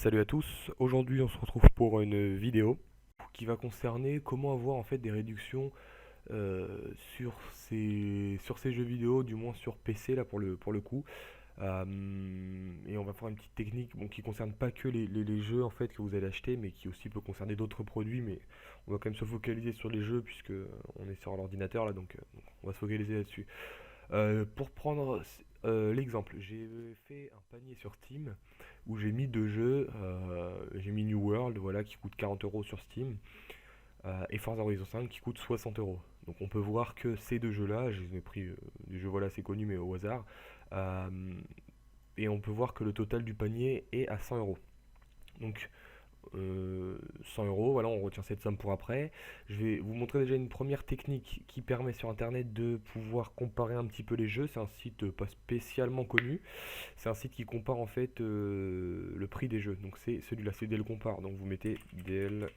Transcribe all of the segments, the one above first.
Salut à tous, aujourd'hui on se retrouve pour une vidéo qui va concerner comment avoir en fait des réductions sur ces jeux vidéo, du moins sur PC là pour le coup. Et on va faire une petite technique bon, qui concerne pas que les jeux en fait que vous allez acheter, mais qui aussi peut concerner d'autres produits, mais on va quand même se focaliser sur les jeux puisque on est sur l'ordinateur là, donc on va se focaliser là-dessus. Pour prendre l'exemple, j'ai fait un panier sur Steam où j'ai mis deux jeux. J'ai mis New World, voilà, qui coûte 40 euros sur Steam, et Forza Horizon 5 qui coûte 60 euros. Donc on peut voir que ces deux jeux-là, je les ai pris des jeux voilà, assez connus mais au hasard, euh, et on peut voir que le total du panier est à 100 euros. Donc 100 euros, voilà, on retient cette somme pour après. Je vais vous montrer déjà une première technique qui permet sur internet de pouvoir comparer un petit peu les jeux. C'est un site pas spécialement connu, c'est un site qui compare en fait le prix des jeux. Donc c'est celui-là, c'est DL Compare. Donc vous mettez DL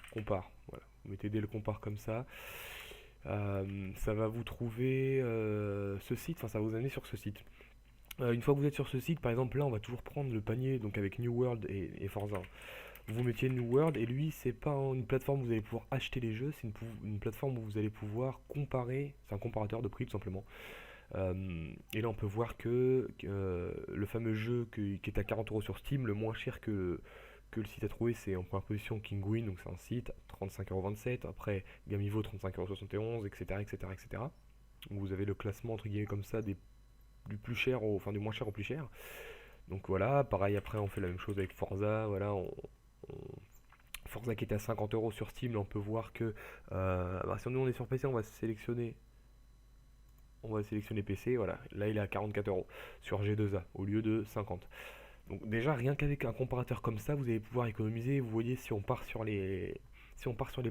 Compare, voilà. Vous mettez DL Compare comme ça. Ça va vous trouver ce site, enfin ça va vous amener sur ce site. Une fois que vous êtes sur ce site, par exemple là on va toujours prendre le panier donc avec New World et Forza. Vous mettiez New World et lui c'est pas une plateforme où vous allez pouvoir acheter les jeux, c'est une plateforme où vous allez pouvoir comparer, c'est un comparateur de prix tout simplement. Et là on peut voir que le fameux jeu qui est à 40 euros sur Steam, le moins cher que le site a trouvé, c'est en première position Kinguin, donc c'est un site, 35,27 €. Après Gamivo, 35,71 €, etc., etc., etc. Donc vous avez le classement entre guillemets comme ça du plus cher enfin du moins cher au plus cher. Donc voilà, pareil après on fait la même chose avec Forza, voilà, Forza qui était à 50 euros sur Steam, là on peut voir que si nous on est sur PC, on va sélectionner PC, voilà, là il est à 44 euros sur G2A au lieu de 50. Donc déjà rien qu'avec un comparateur comme ça, vous allez pouvoir économiser. Vous voyez si on part sur les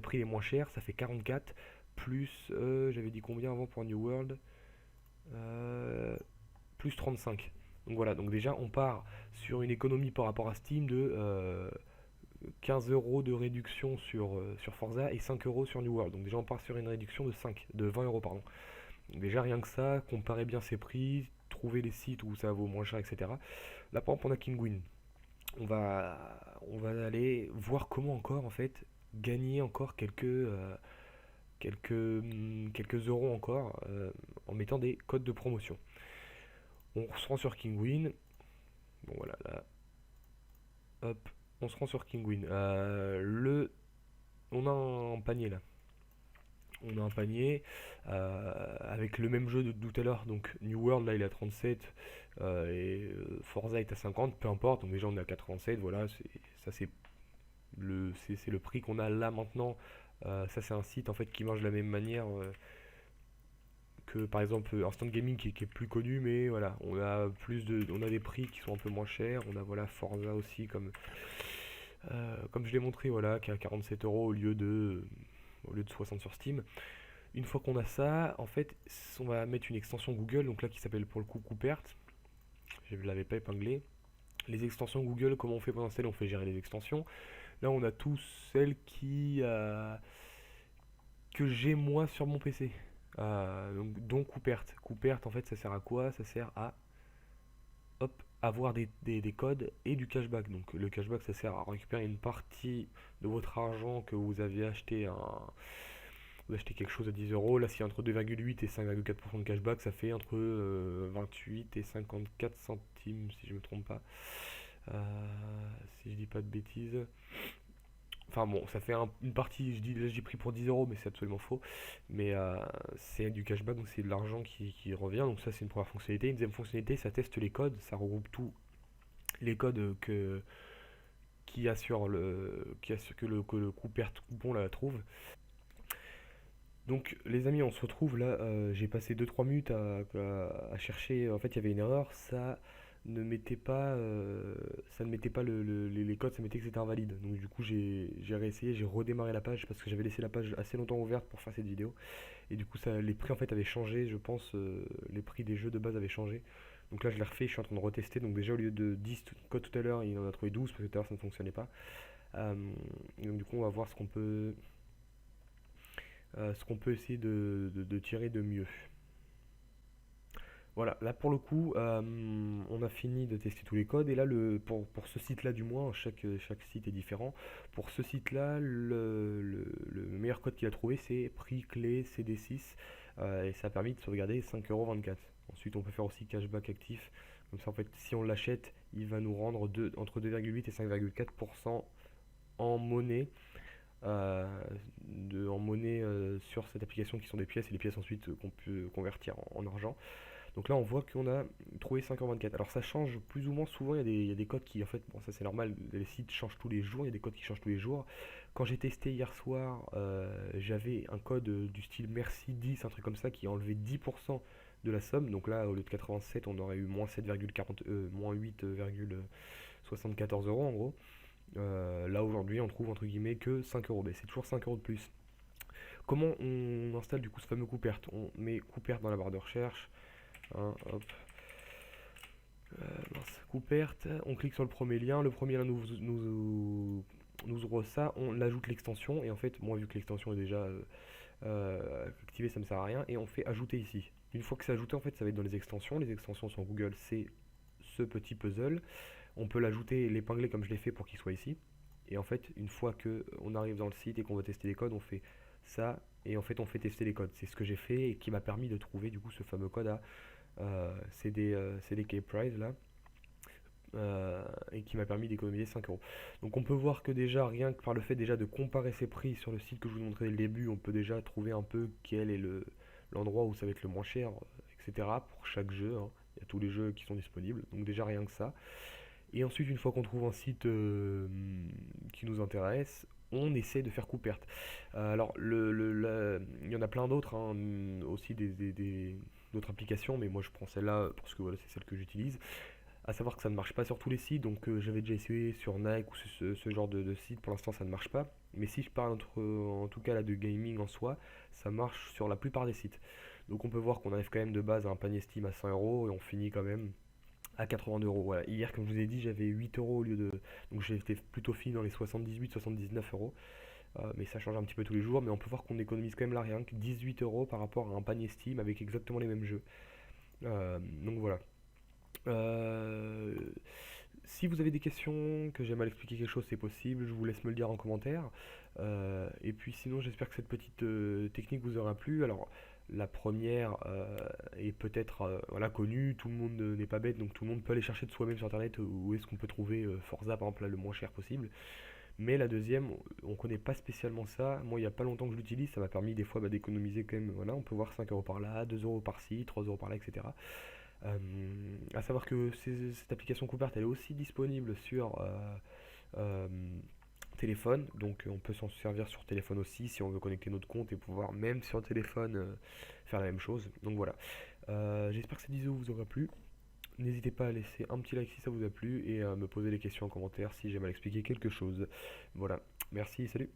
prix les moins chers, ça fait 44 plus j'avais dit combien avant pour New World. Euh, Plus 35. Donc voilà, donc déjà on part sur une économie par rapport à Steam de 15 euros de réduction sur Forza et 5 euros sur New World. Donc déjà on part sur une réduction de 20 euros pardon. Donc déjà rien que ça, comparez bien ces prix, trouvez les sites où ça vaut moins cher, etc. Là par exemple on a Kinguin. On va aller voir comment encore en fait gagner encore quelques euros encore en mettant des codes de promotion. On se rend sur Kinguin. Bon voilà, là, hop, on se rend sur Kinguin. On a un panier là. On a un panier avec le même jeu de tout à l'heure. Donc New World là il est à 37 et Forza est à 50, peu importe. Donc déjà on est à 87, voilà. Ça c'est le prix qu'on a là maintenant. Ça c'est un site en fait qui marche de la même manière que par exemple Instant Gaming qui est plus connu, mais voilà, on a des prix qui sont un peu moins chers. On a voilà Forza aussi comme je l'ai montré, voilà, qui est à 47 euros au lieu de 60 sur Steam. Une fois qu'on a ça, en fait, on va mettre une extension Google, donc là qui s'appelle pour le coup Coopert. Je ne l'avais pas épinglé. Les extensions Google, comment on fait pour installer? On fait gérer les extensions. Là, on a tous celles que j'ai moi sur mon PC. Donc Coopert. Coopert, en fait, ça sert à quoi? Ça sert à hop, avoir des codes et du cashback. Donc le cashback, ça sert à récupérer une partie de votre argent que vous achetez quelque chose à 10 euros. Là, s'il y a entre 2,8 et 5,4% de cashback, ça fait entre 28 et 54 centimes, si je me trompe pas. Si je dis pas de bêtises. Enfin bon, ça fait une partie, je dis là j'ai pris pour 10 euros, mais c'est absolument faux. Mais c'est du cashback, donc c'est de l'argent qui revient. Donc ça, c'est une première fonctionnalité. Une deuxième fonctionnalité, ça teste les codes, ça regroupe tous les codes que le coupon la trouve. Donc les amis, on se retrouve là. J'ai passé 2-3 minutes à chercher. En fait, il y avait une erreur. Ça ne mettait pas les codes, ça mettait que c'était invalide. Donc du coup, j'ai réessayé, j'ai redémarré la page parce que j'avais laissé la page assez longtemps ouverte pour faire cette vidéo. Et du coup, les prix en fait avaient changé. Je pense les prix des jeux de base avaient changé. Donc là, je l'ai refait. Je suis en train de retester. Donc déjà, au lieu de 10 codes tout à l'heure, il en a trouvé 12 parce que tout à l'heure ça ne fonctionnait pas. Euh, donc du coup, on va voir ce qu'on peut essayer de tirer de mieux. Voilà, là pour le coup, on a fini de tester tous les codes et là pour ce site-là du moins, chaque site est différent. Pour ce site-là, le meilleur code qu'il a trouvé c'est prix clé CD6 et ça a permis de sauvegarder 5,24 €. Ensuite, on peut faire aussi cashback actif. Comme ça, en fait, si on l'achète, il va nous rendre entre 2,8 et 5,4% en monnaie, euh, en monnaie sur cette application qui sont des pièces et les pièces ensuite qu'on peut convertir en argent. Donc là, on voit qu'on a trouvé 5,24 €. Alors ça change plus ou moins souvent, il y a des codes qui, en fait, bon ça c'est normal, les sites changent tous les jours, il y a des codes qui changent tous les jours. Quand j'ai testé hier soir, j'avais un code du style merci 10, un truc comme ça, qui a enlevé 10% de la somme. Donc là, au lieu de 87, on aurait eu moins 7,40, moins 8,74 € en gros. Là aujourd'hui, on trouve entre guillemets que 5 €. Mais c'est toujours 5 € de plus. Comment on installe du coup ce fameux coupert? On met coupert dans la barre de recherche. Hein, hop, mince, coupert, on clique sur le premier lien, le premier lien nous ouvre ça, on ajoute l'extension, et en fait, moi vu que l'extension est déjà activée, ça me sert à rien, et on fait ajouter ici. Une fois que c'est ajouté, en fait, ça va être dans les extensions sur Google, c'est ce petit puzzle, on peut l'ajouter, l'épingler comme je l'ai fait pour qu'il soit ici, et en fait, une fois que on arrive dans le site et qu'on va tester les codes, on fait ça, et en fait, on fait tester les codes. C'est ce que j'ai fait et qui m'a permis de trouver du coup ce fameux code à CDK Price là, et qui m'a permis d'économiser 5 €. Donc on peut voir que déjà, rien que par le fait déjà de comparer ces prix sur le site que je vous montrais dès le début, on peut déjà trouver un peu quel est l'endroit où ça va être le moins cher, etc. pour chaque jeu, hein. Il y a tous les jeux qui sont disponibles, donc déjà rien que ça. Et ensuite, une fois qu'on trouve un site qui nous intéresse, on essaie de faire coup perte. Alors, il y en a plein d'autres, hein, aussi d'autres applications, mais moi je prends celle-là parce que voilà, c'est celle que j'utilise. À savoir que ça ne marche pas sur tous les sites, donc j'avais déjà essayé sur Nike ou ce genre de site, pour l'instant ça ne marche pas. Mais si je parle en tout cas là de gaming en soi, ça marche sur la plupart des sites. Donc on peut voir qu'on arrive quand même de base à un panier Steam à 100 € et on finit quand même à 80 €. Voilà. Hier, comme je vous ai dit, j'avais 8 € au lieu de. Donc j'étais plutôt fini dans les 78-79 €. Mais ça change un petit peu tous les jours. Mais on peut voir qu'on économise quand même là rien que 18 € par rapport à un panier Steam avec exactement les mêmes jeux. Donc voilà. Euh, Si vous avez des questions, que j'ai mal expliqué quelque chose, c'est possible. Je vous laisse me le dire en commentaire. Et puis sinon, j'espère que cette petite technique vous aura plu. Alors, la première est peut-être voilà, connue. Tout le monde n'est pas bête, donc tout le monde peut aller chercher de soi-même sur Internet où est-ce qu'on peut trouver Forza, par exemple, là, le moins cher possible. Mais la deuxième, on connaît pas spécialement ça. Moi, il n'y a pas longtemps que je l'utilise, ça m'a permis des fois d'économiser quand même. Voilà, on peut voir 5 € par là, 2 € par-ci, 3 € par là, etc. À savoir que cette application Coopert, elle est aussi disponible sur euh, téléphone, donc on peut s'en servir sur téléphone aussi si on veut connecter notre compte et pouvoir même sur le téléphone faire la même chose. Donc voilà. J'espère que cette vidéo vous aura plu. N'hésitez pas à laisser un petit like si ça vous a plu et à me poser des questions en commentaire si j'ai mal expliqué quelque chose. Voilà. Merci, salut.